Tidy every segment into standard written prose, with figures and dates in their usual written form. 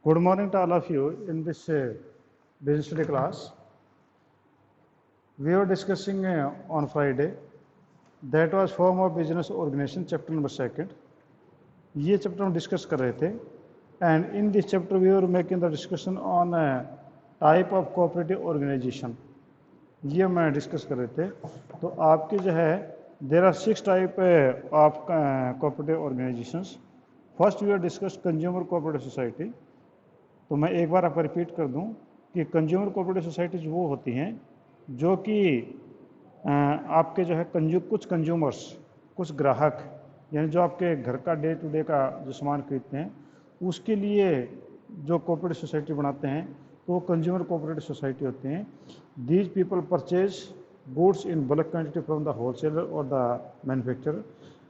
Good morning to all of you. In this business study class, we were discussing on Friday, that was form of business organization, chapter number 2. ये chapter हम discuss कर रहे थे and in this chapter we are making the discussion on type of cooperative organisation. ये हम discuss कर रहे थे. तो आपके जो है there are 6 type of cooperative organisations. First we are discuss consumer cooperative society. तो मैं एक बार आपको रिपीट कर दूं कि कंज्यूमर कोऑपरेटिव सोसाइटीज वो होती हैं जो कि आपके जो है कुछ कंज्यूमर्स, कुछ ग्राहक, यानी जो आपके घर का डे टू डे का जो सामान खरीदते हैं उसके लिए जो कोऑपरेटिव सोसाइटी बनाते हैं तो वो कंज्यूमर कोऑपरेटिव सोसाइटी होते हैं. These people purchase goods in bulk quantity from the wholesaler और the manufacturer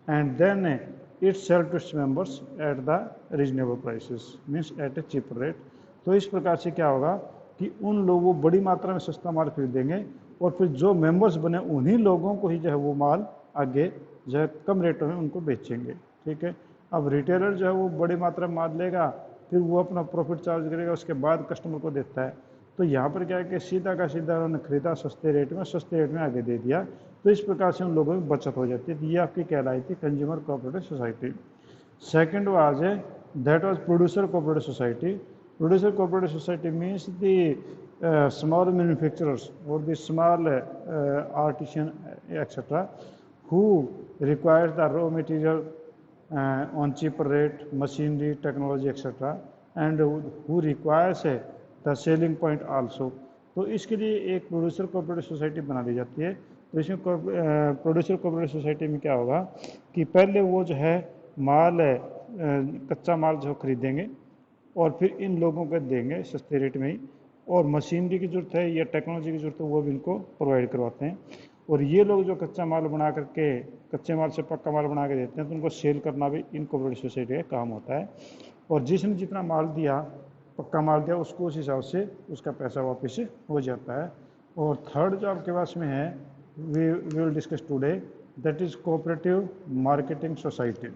and then it sell to its members at the reasonable prices, means at a cheaper rate. तो इस प्रकार से क्या होगा कि उन लोगों बड़ी मात्रा में सस्ता माल खरीदेंगे और फिर जो मेंबर्स बने उन्हीं लोगों को ही जो है वो माल आगे जो है कम रेटों में उनको बेचेंगे. ठीक है. अब रिटेलर जो है वो बड़ी मात्रा में माल लेगा, फिर वो अपना प्रॉफिट चार्ज करेगा, उसके बाद कस्टमर को देता है. तो यहाँ पर क्या है कि सीधा का सीधा उन्होंने खरीदा सस्ते रेट में आगे दे दिया. तो इस प्रकार से उन लोगों में बचत हो जाती है. तो ये आपकी कहलाई थी consumer cooperative society. Second was that was producer cooperative society. Producer cooperative society means the small manufacturers or the small artisan etc. who requires the raw material on cheaper rate, machinery, technology etc. and who requires the selling point also. तो इसके लिए एक producer cooperative society बना दी जाती है. तो इसमें producer cooperative society में क्या होगा कि पहले वो जो है माल कच्चा माल जो खरीदेंगे और फिर इन लोगों को देंगे सस्ते रेट में ही, और मशीनरी की ज़रूरत है या टेक्नोलॉजी की ज़रूरत है वो भी इनको प्रोवाइड करवाते हैं. और ये लोग जो कच्चा माल बना करके कच्चे माल से पक्का माल बना के देते हैं तो उनको सेल करना भी इन कोऑपरेटिव सोसाइटी का काम होता है. और जिसने जितना माल दिया, पक्का माल दिया, उसको उस हिसाब से उसका पैसा वापस हो जाता है. और थर्ड जो आपके पास में है we will discuss today, that is cooperative marketing society.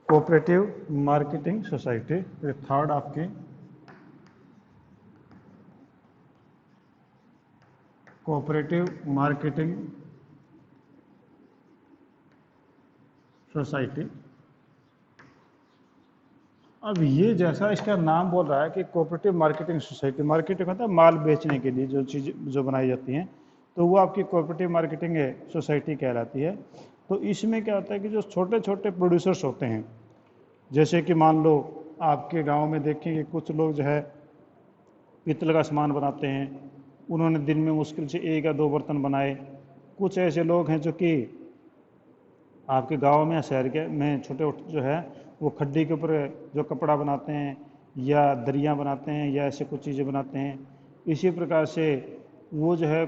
Cooperative marketing society third आपकी कोऑपरेटिव मार्केटिंग सोसाइटी. अब ये जैसा इसका नाम बोल रहा है कि कोऑपरेटिव मार्केटिंग सोसाइटी, मार्केटिंग होता है माल बेचने के लिए जो चीज़ जो बनाई जाती हैं, तो वो आपकी कोऑपरेटिव मार्केटिंग सोसाइटी कहलाती है. तो इसमें क्या होता है कि जो छोटे छोटे प्रोड्यूसर्स होते हैं, जैसे कि मान लो आपके गांव में देखें कि कुछ लोग जो है पीतल का सामान बनाते हैं, उन्होंने दिन में मुश्किल से 1 या 2 बर्तन बनाए. कुछ ऐसे लोग हैं जो कि आपके गांव में या शहर के में छोटे जो है वो खड्डी के ऊपर जो कपड़ा बनाते हैं या दरिया बनाते हैं या ऐसे कुछ चीज़ें बनाते हैं. इसी प्रकार से वो जो है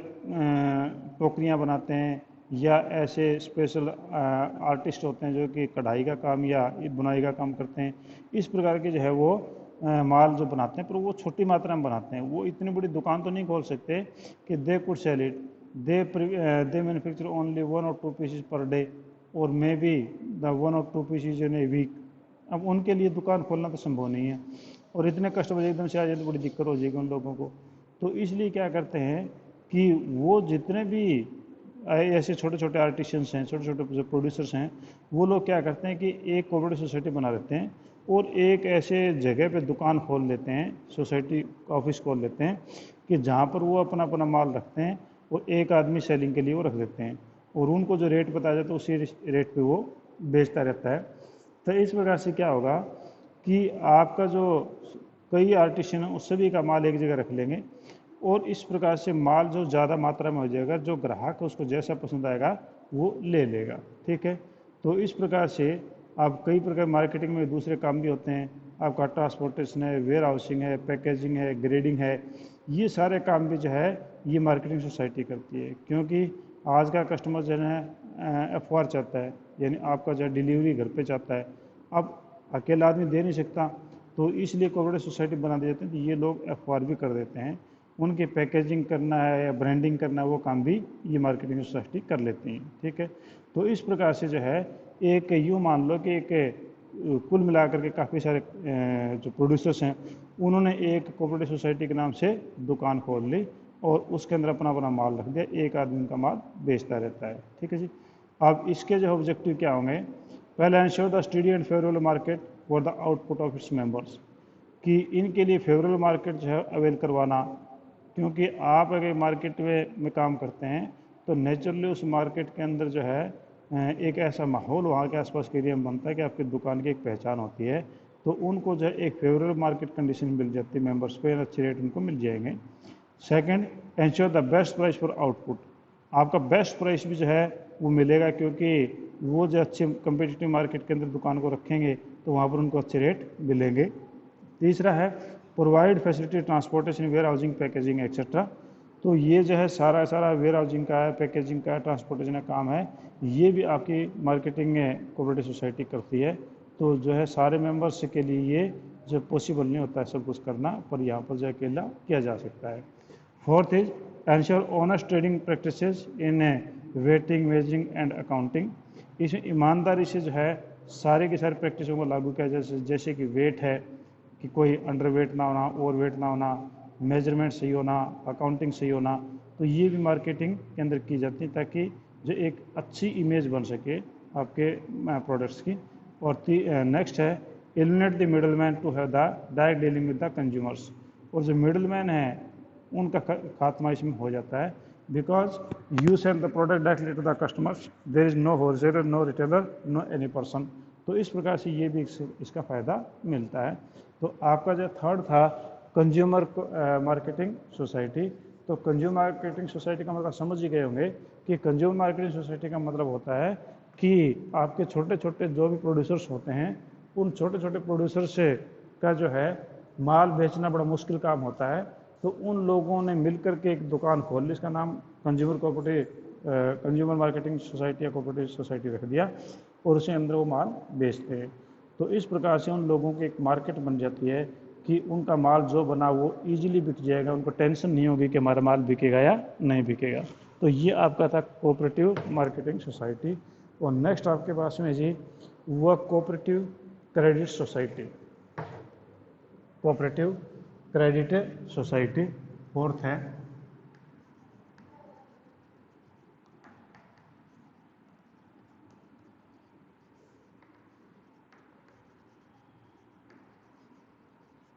टोकरियाँ बनाते हैं या ऐसे स्पेशल आर्टिस्ट होते हैं जो कि कढ़ाई का काम या बुनाई का काम करते हैं. इस प्रकार के जो है वो माल जो बनाते हैं, पर वो छोटी मात्रा में बनाते हैं. वो इतनी बड़ी दुकान तो नहीं खोल सकते कि they could sell it, they manufacture only 1 or 2 pieces per day और may be the 1 or 2 pieces in a week. अब उनके लिए दुकान खोलना तो संभव नहीं है और इतने कस्टमर एकदम से आ जाए तो बड़ी दिक्कत हो जाएगी उन लोगों को. तो इसलिए क्या करते हैं कि वो जितने भी ऐसे छोटे छोटे आर्टिशियंस हैं, छोटे छोटे जो प्रोड्यूसर्स हैं, वो लोग क्या करते हैं कि एक कोऑपरेटिव सोसाइटी बना लेते हैं और एक ऐसे जगह पे दुकान खोल लेते हैं, सोसाइटी ऑफिस खोल लेते हैं कि जहाँ पर वो अपना अपना माल रखते हैं और एक आदमी सेलिंग के लिए वो रख देते हैं और उनको जो रेट बताया जाता है उसी रेट पे वो बेचता रहता है. तो इस प्रकार से क्या होगा कि आपका जो कई आर्टिशियन है उस सभी का माल एक जगह रख लेंगे और इस प्रकार से माल जो ज़्यादा मात्रा में हो जाएगा, जो ग्राहक है उसको जैसा पसंद आएगा वो ले लेगा. ठीक है. तो इस प्रकार से आप कई प्रकार मार्केटिंग में दूसरे काम भी होते हैं. आपका ट्रांसपोर्टेशन है, वेयर हाउसिंग है, पैकेजिंग है, ग्रेडिंग है, ये सारे काम भी जो है ये मार्केटिंग सोसाइटी करती है. क्योंकि आज का कस्टमर जो है FR चाहता है, यानी आपका जो डिलीवरी घर पे चाहता है. अब अकेला आदमी दे नहीं सकता, तो इसलिए कोऑपरेटिव सोसाइटी बना दी जाती है. तो ये लोग FR भी कर देते हैं. उनकी पैकेजिंग करना है या ब्रांडिंग करना है वो काम भी ये मार्केटिंग सोसाइटी कर लेती हैं. ठीक है. तो इस प्रकार से जो है एक यूँ मान लो कि एक कुल मिलाकर के काफ़ी सारे जो प्रोड्यूसर्स हैं उन्होंने एक कोऑपरेटिव सोसाइटी के नाम से दुकान खोल ली और उसके अंदर अपना अपना माल रख दिया, एक आदमी का माल बेचता रहता है। ठीक है जी। अब इसके जो ऑब्जेक्टिव क्या होंगे, पहले ensure the study and favourable market for the output of its members, कि इनके लिए फेवरेबल मार्केट जो है अवेल करवाना, क्योंकि आप अगर मार्केट में काम करते हैं तो नेचुरली उस मार्केट के अंदर जो है एक ऐसा माहौल वहाँ के आसपास के एरिया में बनता है कि आपकी दुकान की एक पहचान होती है, तो उनको जो है एक फेवरेबल मार्केट कंडीशन मिल जाती है मेंबर्स को, अच्छे रेट उनको मिल जाएंगे। Second, ensure the best price for output, आपका बेस्ट प्राइस भी जो है वो मिलेगा, क्योंकि वो जो अच्छे कंपेटिटिव मार्केट के अंदर दुकान को रखेंगे तो वहाँ पर उनको अच्छे रेट मिलेंगे। तीसरा है provide facility transportation, warehousing, packaging etcetera, तो ये जो है सारा वेयर हाउसिंग का है, पैकेजिंग का है, ट्रांसपोर्टेशन का काम है, ये भी आपकी मार्केटिंग कोऑपरेटिव सोसाइटी करती है। तो जो है सारे मेंबर्स के लिए ये जो पॉसिबल नहीं होता है सब कुछ करना, पर यहाँ पर जो अकेला किया जा सकता है। Fourth is ensure honest trading practices in waiting, measuring and accounting, इसमें ईमानदारी से जो है सारे की सारी प्रैक्टिसों को लागू किया जाए, जैसे कि वेट है कि कोई अंडर वेट ना होना, ओवर वेट ना होना, मेजरमेंट सही होना, अकाउंटिंग सही होना, तो ये भी मार्केटिंग के अंदर की जाती है ताकि जो एक अच्छी इमेज बन सके आपके प्रोडक्ट्स की। और नेक्स्ट है eliminate the middle man to have the direct dealing with the consumers, और जो मिडल मैन है उनका खात्मा इसमें हो जाता है, because you sell the product directly to the customers, there is no wholesaler, no retailer, no any person, तो इस प्रकार से ये भी इसका फ़ायदा मिलता है। तो आपका जो थर्ड था कंज्यूमर मार्केटिंग सोसाइटी, तो कंज्यूमर मार्केटिंग सोसाइटी का मतलब समझ ही गए होंगे कि कंज्यूमर मार्केटिंग सोसाइटी का मतलब होता है कि आपके छोटे छोटे जो भी प्रोड्यूसर्स होते हैं उन छोटे छोटे प्रोड्यूसर से का जो है माल बेचना बड़ा मुश्किल काम होता है, तो उन लोगों ने मिलकर के एक दुकान खोल ली, इसका नाम कंज्यूमर मार्केटिंग सोसाइटी या कोऑपरेटिव सोसाइटी रख दिया, और उसे अंदर वो माल बेचते हैं। तो इस प्रकार से उन लोगों की एक मार्केट बन जाती है कि उनका माल जो बना वो ईजिली बिक जाएगा, उनको टेंशन नहीं होगी कि हमारा माल बिकेगा या नहीं बिकेगा। तो ये आपका था कोऑपरेटिव मार्केटिंग सोसाइटी। और नेक्स्ट आपके पास में जी वह cooperative credit society, cooperative credit society fourth है।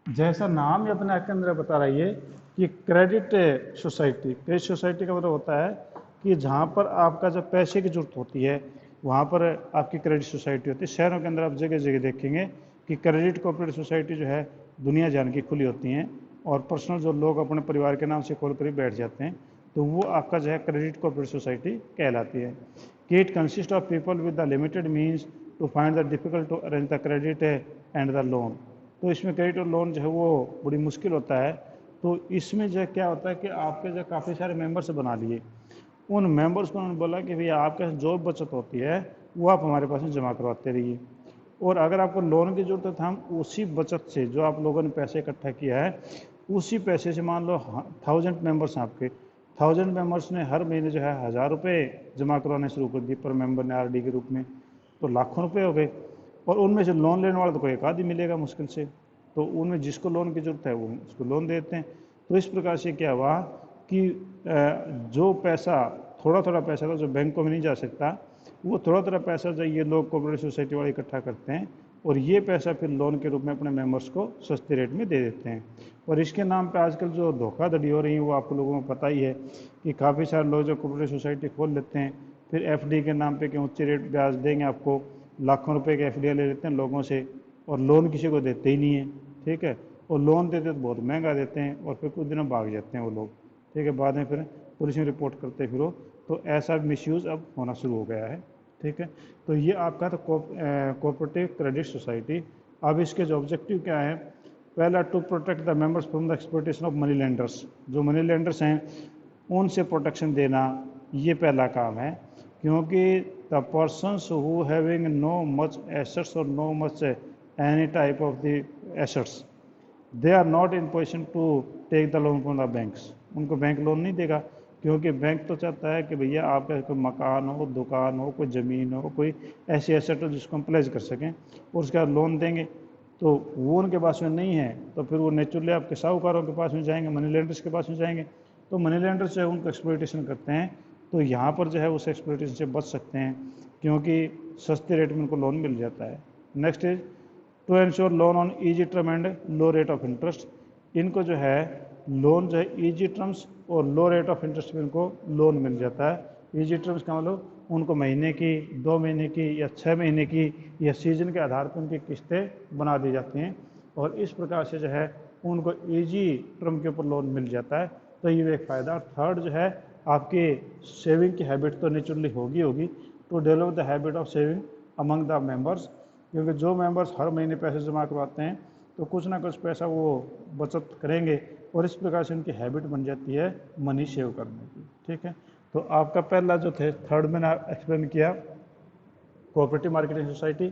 जैसा नाम ही अपने के अंदर बता रही है कि क्रेडिट सोसाइटी, क्रेडिट सोसाइटी का मतलब होता है कि जहाँ पर आपका जब पैसे की जरूरत होती है वहाँ पर आपकी क्रेडिट सोसाइटी होती है। शहरों के अंदर आप जगह जगह देखेंगे कि क्रेडिट कोऑपरेटिव सोसाइटी जो है दुनिया जान की खुली होती हैं, और पर्सनल जो लोग अपने परिवार के नाम से खोल कर बैठ जाते हैं, तो वो आपका जो है क्रेडिट कोऑपरेटिव सोसाइटी कहलाती है। कि it consist of people with the limited means to find the difficult to arrange the credit and the loan, तो इसमें क्रेडिट और लोन जो है वो बड़ी मुश्किल होता है। तो इसमें जो क्या होता है कि आपके जो काफ़ी सारे मेंबर्स बना लिए, उन मेंबर्स को उन्होंने बोला कि भैया आपके जो बचत होती है वो आप हमारे पास में जमा करवाते रहिए, और अगर आपको लोन की ज़रूरत है तो हम उसी बचत से जो आप लोगों ने पैसे इकट्ठा किया है उसी पैसे से, मान लो 1000 मेंबर्स हैं आपके, 1000 मेंबर्स ने हर महीने जो है 1000 रुपये जमा करवाने शुरू कर दिए पर मेंबर ने आरडी के रूप में, तो लाखों रुपये हो गए। और उनमें से लोन लेने वाला तो कोई एक आदमी मिलेगा मुश्किल से, तो उनमें जिसको लोन की ज़रूरत है वो उसको लोन देते हैं। तो इस प्रकार से क्या हुआ कि जो पैसा थोड़ा थोड़ा पैसा था जो बैंकों में नहीं जा सकता, वो थोड़ा थोड़ा पैसा जो ये लोग कोऑपरेटिव सोसाइटी वाले इकट्ठा करते हैं, और ये पैसा फिर लोन के रूप में अपने मेंबर्स को सस्ते रेट में दे देते हैं। और इसके नाम पे आजकल जो धोखाधड़ी हो रही है वो आप लोगों को पता ही है कि काफ़ी सारे लोग जो कोऑपरेटिव सोसाइटी खोल लेते हैं, फिर एफडी के नाम पे कि ऊँचे रेट ब्याज देंगे आपको, लाखों रुपए के एफडी ले लेते हैं लोगों से, और लोन किसी को देते ही नहीं है। ठीक है, और लोन देते तो बहुत महंगा देते हैं, और फिर कुछ दिनों भाग जाते हैं वो लोग। ठीक है, बाद में फिर पुलिस में रिपोर्ट करते फिर वो, तो ऐसा मिसयूज़ अब होना शुरू हो गया है। ठीक है, तो ये आपका तो कोऑपरेटिव क्रेडिट सोसाइटी। अब इसके जो ऑब्जेक्टिव क्या है, पहला to protect the members from the exploitation of money lenders, जो मनी लेंडर्स हैं उनसे प्रोटेक्शन देना, ये पहला काम है, क्योंकि the persons who having no much assets और no much any type of the assets, they are not in position to take the loan from the banks, उनको बैंक लोन नहीं देगा, क्योंकि बैंक तो चाहता है कि भैया आपका कोई मकान हो, दुकान हो, कोई ज़मीन हो, कोई ऐसी एसेट हो जिसको हम प्लेज कर सकें और उसके बाद लोन देंगे। तो वो उनके पास में नहीं है तो फिर वो नेचुरली आपके साहूकारों के पास में जाएंगे, मनी लेंडर्स के पास में जाएंगे। तो मनी लेंडर्स जो है उनको एक्सप्लॉइटेशन करते हैं। तो यहाँ पर जो है उस एक्सप्लॉइटेशन से बच सकते हैं क्योंकि सस्ते रेट में उनको लोन मिल जाता है। Next is to ensure loan on easy term and low rate of interest. इनको जो है लोन जो है ईजी टर्म्स और लो रेट ऑफ इंटरेस्ट में इनको लोन मिल जाता है। ईजी टर्म्स का मतलब उनको महीने की, 2 महीने की या 6 महीने की या सीजन के आधार पर उनकी किस्तें बना दी जाती हैं और इस प्रकार से जो है उनको ईजी टर्म के ऊपर लोन मिल जाता है। तो ये एक फ़ायदा। और थर्ड जो है आपकी सेविंग की हैबिट तो नेचुरली होगी to develop the habit of saving among the members, क्योंकि जो मेंबर्स हर महीने पैसे जमा करवाते हैं तो कुछ ना कुछ पैसा वो बचत करेंगे और इस प्रकार से उनकी हैबिट बन जाती है मनी सेव करने की। ठीक है, तो आपका पहला जो थे थर्ड मैंने एक्सप्लेन किया cooperative marketing society.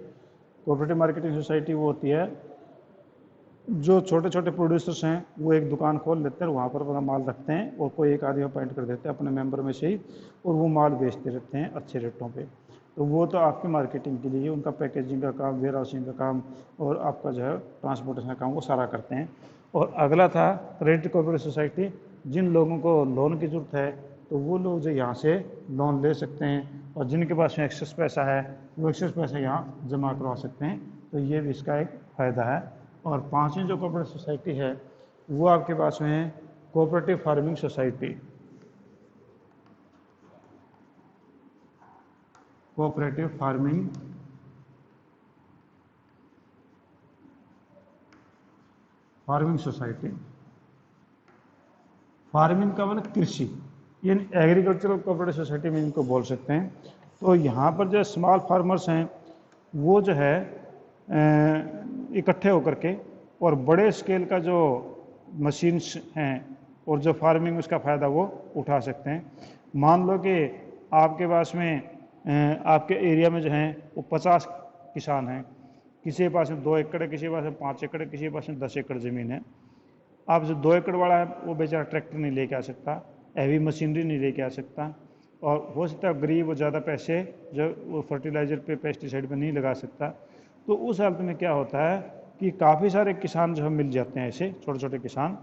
Cooperative marketing society वो होती है जो छोटे छोटे प्रोड्यूसर्स हैं वो एक दुकान खोल लेते हैं, वहाँ पर अपना माल रखते हैं और कोई एक आदमी अपॉइंट कर देते हैं अपने मेंबर में से ही और वो माल बेचते रहते हैं अच्छे रेटों पे। तो वो तो आपकी मार्केटिंग के लिए उनका पैकेजिंग का काम, वेयर हाउसिंग का काम और आपका जो है ट्रांसपोर्टेशन का काम वो सारा करते हैं। और अगला था क्रेडिट कोऑपरेटिव सोसाइटी। जिन लोगों को लोन की ज़रूरत है तो वो लोग जो यहाँ से लोन ले सकते हैं और जिनके पास में एक्सेस पैसा है वो एक्सेस पैसा यहाँ जमा करवा सकते हैं। तो ये भी इसका एक फ़ायदा है। और पांचवी जो कोऑपरेटिव सोसाइटी है वो आपके पास में है cooperative farming society. Cooperative farming society. Farming का मतलब कृषि, यानी एग्रीकल्चरल कोऑपरेटिव सोसाइटी में इनको बोल सकते हैं। तो यहाँ पर जो स्मॉल फार्मर्स हैं वो जो है इकट्ठे होकर के और बड़े स्केल का जो मशीन्स हैं और जो फार्मिंग उसका फ़ायदा वो उठा सकते हैं। मान लो कि आपके पास में आपके एरिया में जो हैं वो 50 किसान हैं, किसी के पास में 2 एकड़ है, किसी के पास में 5 एकड़ है, किसी के पास में 10 एकड़ ज़मीन है। आप जो 2 एकड़ वाला है वो बेचारा ट्रैक्टर नहीं लेके आ सकता, हैवी मशीनरी नहीं लेके आ सकता और हो सकता है गरीब और ज़्यादा पैसे जो वो फर्टिलाइज़र पे, पेस्टिसाइड पे नहीं लगा सकता। तो उस हालत में क्या होता है कि काफ़ी सारे किसान जो है मिल जाते हैं ऐसे छोटे छोटे किसान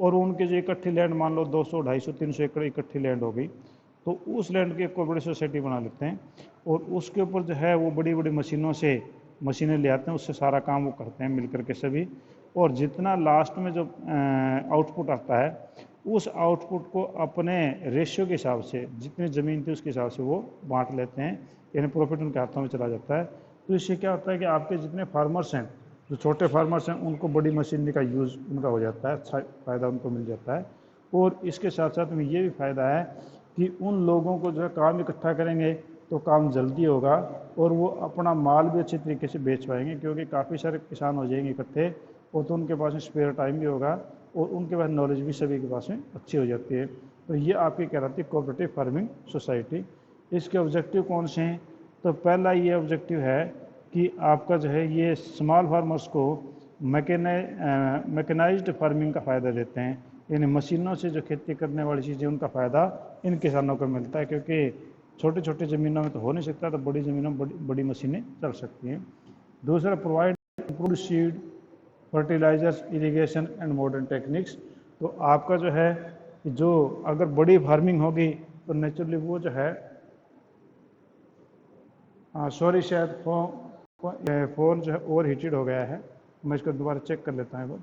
और उनके जो इकट्ठी लैंड मान लो 200, 250, 300 एकड़ इकट्ठी लैंड हो गई तो उस लैंड की एक कोऑपरेटिव सोसाइटी बना लेते हैं और उसके ऊपर जो है वो बड़ी बड़ी मशीनों से मशीनें ले आते हैं, उससे सारा काम वो करते हैं मिल करके सभी। और जितना लास्ट में जो आउटपुट आता है उस आउटपुट को अपने रेशियो के हिसाब से जितनी ज़मीन थी उसके हिसाब से वो बांट लेते हैं, यानी प्रॉफिट उनके हाथों में चला जाता है। तो इससे क्या होता है कि आपके जितने फार्मर्स हैं, जो छोटे फार्मर्स हैं, उनको बड़ी मशीनरी का यूज़ उनका हो जाता है, अच्छा फ़ायदा उनको मिल जाता है। और इसके साथ साथ में ये भी फ़ायदा है कि उन लोगों को जो है काम इकट्ठा करेंगे तो काम जल्दी होगा और वो अपना माल भी अच्छी तरीके से बेच पाएंगे क्योंकि काफ़ी सारे किसान हो जाएंगे इकट्ठे और तो उनके पास में स्पेयर टाइम भी होगा और उनके पास नॉलेज भी सभी के पास में अच्छी हो जाती है। तो ये आपकी कहलाती है कोऑपरेटिव फार्मिंग सोसाइटी। इसके ऑब्जेक्टिव कौन से हैं? तो पहला ये ऑब्जेक्टिव है कि आपका जो है ये स्मॉल फार्मर्स को मैकेनाइज्ड फार्मिंग का फ़ायदा देते हैं, यानी मशीनों से जो खेती करने वाली चीज़ें उनका फ़ायदा इन किसानों को मिलता है क्योंकि छोटी छोटी ज़मीनों में तो हो नहीं सकता, तो बड़ी ज़मीनों में बड़ी मशीनें चल सकती हैं। दूसरा provide improved seed, fertilisers, irrigation and modern techniques. तो आपका जो है जो अगर बड़ी फार्मिंग होगी तो नेचुरली वो जो है सॉरी शायद फ़ोन जो है ओवर हीटेड हो गया है, मैं इसको दोबारा चेक कर लेता हूँ।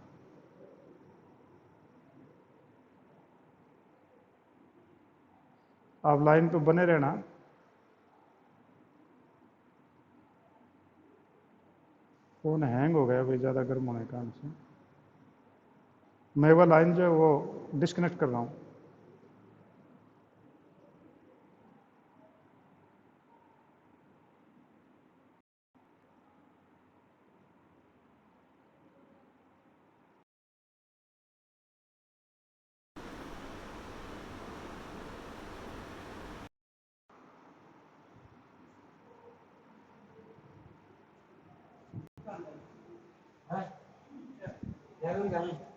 आप लाइन पे बने रहना। फ़ोन हैंग हो गया कोई ज़्यादा गर्म होने के कारण से। मैं वो लाइन जो है वो डिस्कनेक्ट कर रहा हूँ। है